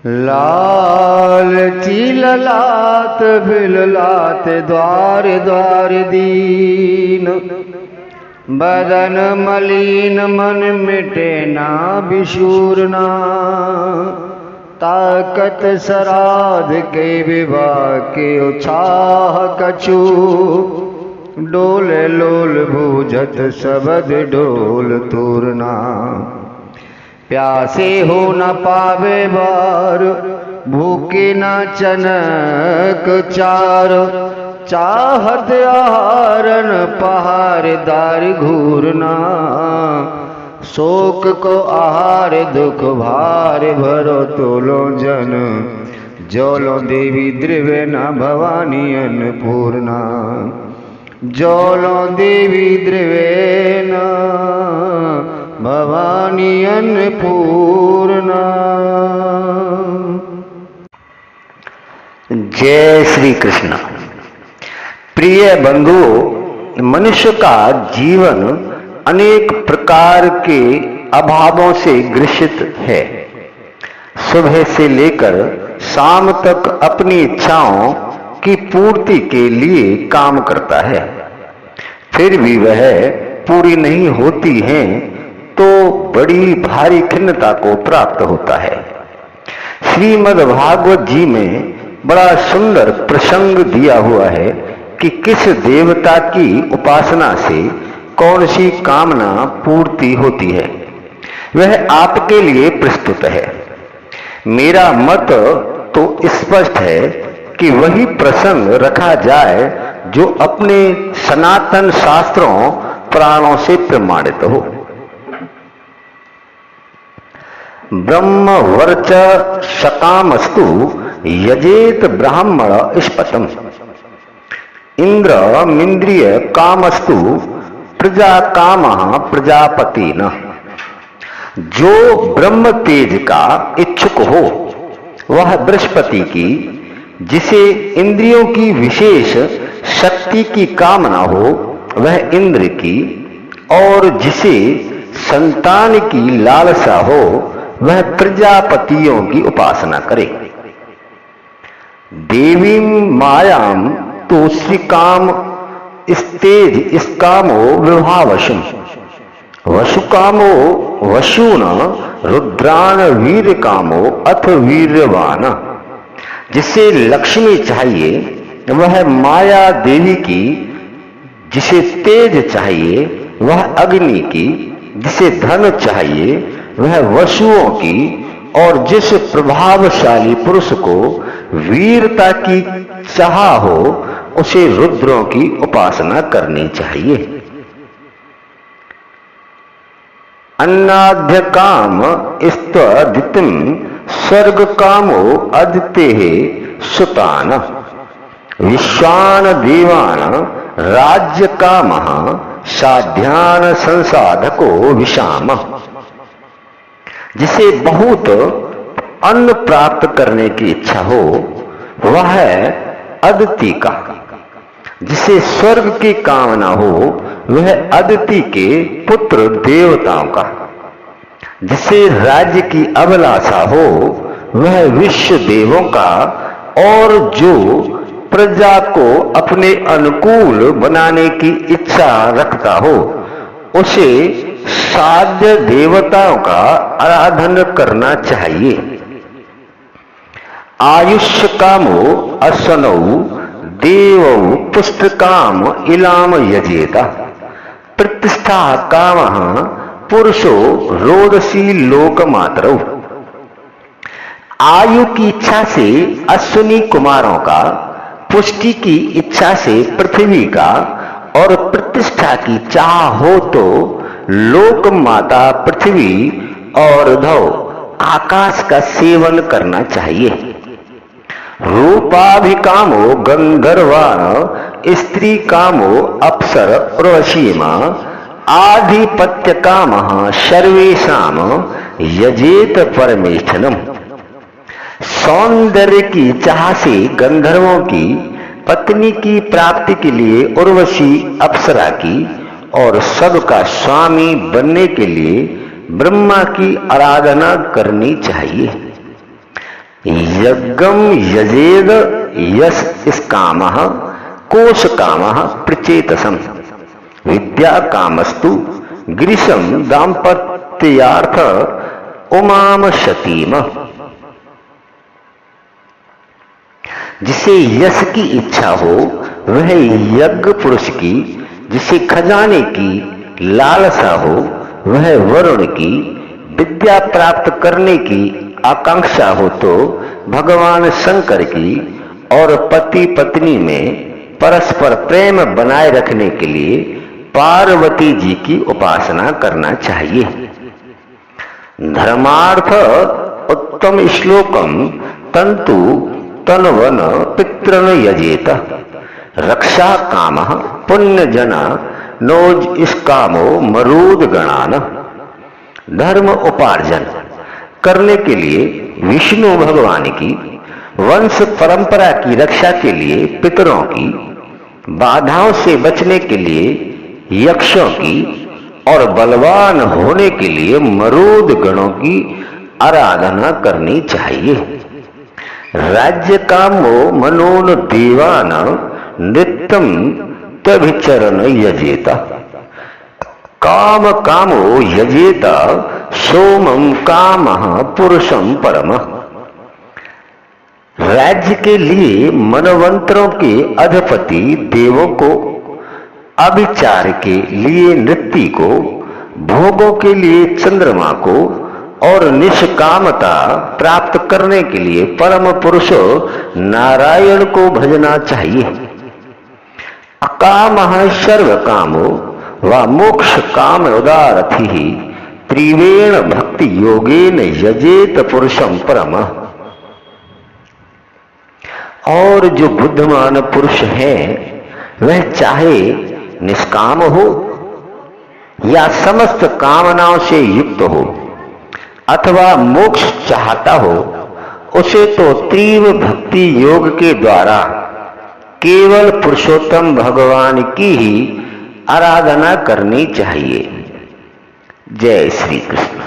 लालची ललाट बिललाट द्वार द्वार दीन, बदन मलिन मन मिटे ना बिशूरना, ताकत सराध के विवाह के उत्साह कछु, डोले लोल भूजत सबद डोल तूरना। प्यासे हो न पावे बार, भूखे न चनक चार, चाहत आहारन पहाड़ दार घूरना, शोक को आहार दुख भार भरो तोलो जन, जोलो देवी द्रिवे न भवानी अन्नपूर्णा, जोलो देवी द्रिवे न भवानी अन्नपूर्णा। जय श्री कृष्ण। प्रिय बंधुओं, मनुष्य का जीवन अनेक प्रकार के अभावों से ग्रसित है। सुबह से लेकर शाम तक अपनी इच्छाओं की पूर्ति के लिए काम करता है, फिर भी वह पूरी नहीं होती हैं तो बड़ी भारी खिन्नता को प्राप्त होता है। श्रीमद् भागवत जी में बड़ा सुंदर प्रसंग दिया हुआ है कि किस देवता की उपासना से कौन सी कामना पूर्ति होती है। वह आपके लिए प्रस्तुत है। मेरा मत तो स्पष्ट है कि वही प्रसंग रखा जाए जो अपने सनातन शास्त्रों पुराणों से प्रमाणित हो। ब्रह्म वर्च शकामस्तु यजेत ब्राह्मण स्पतम, इंद्र मिंद्रिय कामस्तु प्रजा काम प्रजापति न। जो ब्रह्म तेज का इच्छुक हो वह बृहस्पति की, जिसे इंद्रियों की विशेष शक्ति की कामना हो वह इंद्र की, और जिसे संतान की लालसा हो वह प्रजापतियों की उपासना करे। देवी मायाम तो श्रीकाम स्तेज इसकामो विभावशुम, वशुकामो वशून रुद्रान वीर कामो अथ वीर्यवान। जिसे लक्ष्मी चाहिए वह माया देवी की, जिसे तेज चाहिए वह अग्नि की, जिसे धन चाहिए वह वसुओं की, और जिस प्रभावशाली पुरुष को वीरता की चाह हो उसे रुद्रों की उपासना करनी चाहिए। अन्नाद्य काम स्त्वदितिम स्वर्ग कामो अदिते सुतान, विश्वान देवान राज्य काम साध्यान संसाधको विषाम। जिसे बहुत अन्न प्राप्त करने की इच्छा हो वह है अदिति का, जिसे स्वर्ग की कामना हो वह अदिति के पुत्र देवताओं का, जिसे राज्य की अभिलाषा हो वह विश्व देवों का, और जो प्रजा को अपने अनुकूल बनाने की इच्छा रखता हो उसे साध्य देवताओं का आराधन करना चाहिए। आयुष्य कामो असनौ देवौ पुष्ट काम इलाम यजेता, प्रतिष्ठा काम पुरुषो रोदसी लोकमात्रौ। आयु की इच्छा से अश्विनी कुमारों का, पुष्टि की इच्छा से पृथ्वी का, और प्रतिष्ठा की चाह हो तो लोक माता पृथ्वी और धौ आकाश का सेवन करना चाहिए। रूपाभिकामो गंधर्वान स्त्री कामो अप्सर उर्वशीमा, आधिपत्य काम सर्वेषाम यजेत परमेष्ठनम। सौंदर्य की चाह से गंधर्वों की, पत्नी की प्राप्ति के लिए उर्वशी अप्सरा की, और सबका स्वामी बनने के लिए ब्रह्मा की आराधना करनी चाहिए। यज्ञम यजेद यस इस कामः कोश कामः प्रचेतसम विद्या कामस्तु ग्रीषम दाम्पत्यार्थ उमाम शतीम। जिसे यश की इच्छा हो वह यज्ञ पुरुष की, जिसे खजाने की लालसा हो वह वरुण की, विद्या प्राप्त करने की आकांक्षा हो तो भगवान शंकर की, और पति पत्नी में परस्पर प्रेम बनाए रखने के लिए पार्वती जी की उपासना करना चाहिए। धर्मार्थ उत्तम श्लोकम तंतु तनवन पितृन यजेत रक्षा काम पुण्य जना नोज इसकामो मरूद गणान। धर्म उपार्जन करने के लिए विष्णु भगवान की, वंश परंपरा की रक्षा के लिए पितरों की, बाधाओं से बचने के लिए यक्षों की, और बलवान होने के लिए मरूद गणों की आराधना करनी चाहिए। राज्य कामो मनोन देवान नित्यम तभिचरण यजेता काम कामो यजेता सोमम कामः पुरुषम परम। राज्य के लिए मनवंतरों के अधिपति देवों को, अभिचार के लिए नृत्य को, भोगों के लिए चंद्रमा को, और निष्कामता प्राप्त करने के लिए परम पुरुष नारायण को भजना चाहिए। अकामः सर्व कामो व मोक्ष काम उदारथि त्रिवेण भक्ति योगेन यजेत पुरुषम परम। और जो बुद्धिमान पुरुष है वह चाहे निष्काम हो या समस्त कामनाओं से युक्त हो अथवा मोक्ष चाहता हो, उसे तो तीव्र भक्ति योग के द्वारा केवल पुरुषोत्तम भगवान की ही आराधना करनी चाहिए। जय श्री कृष्ण।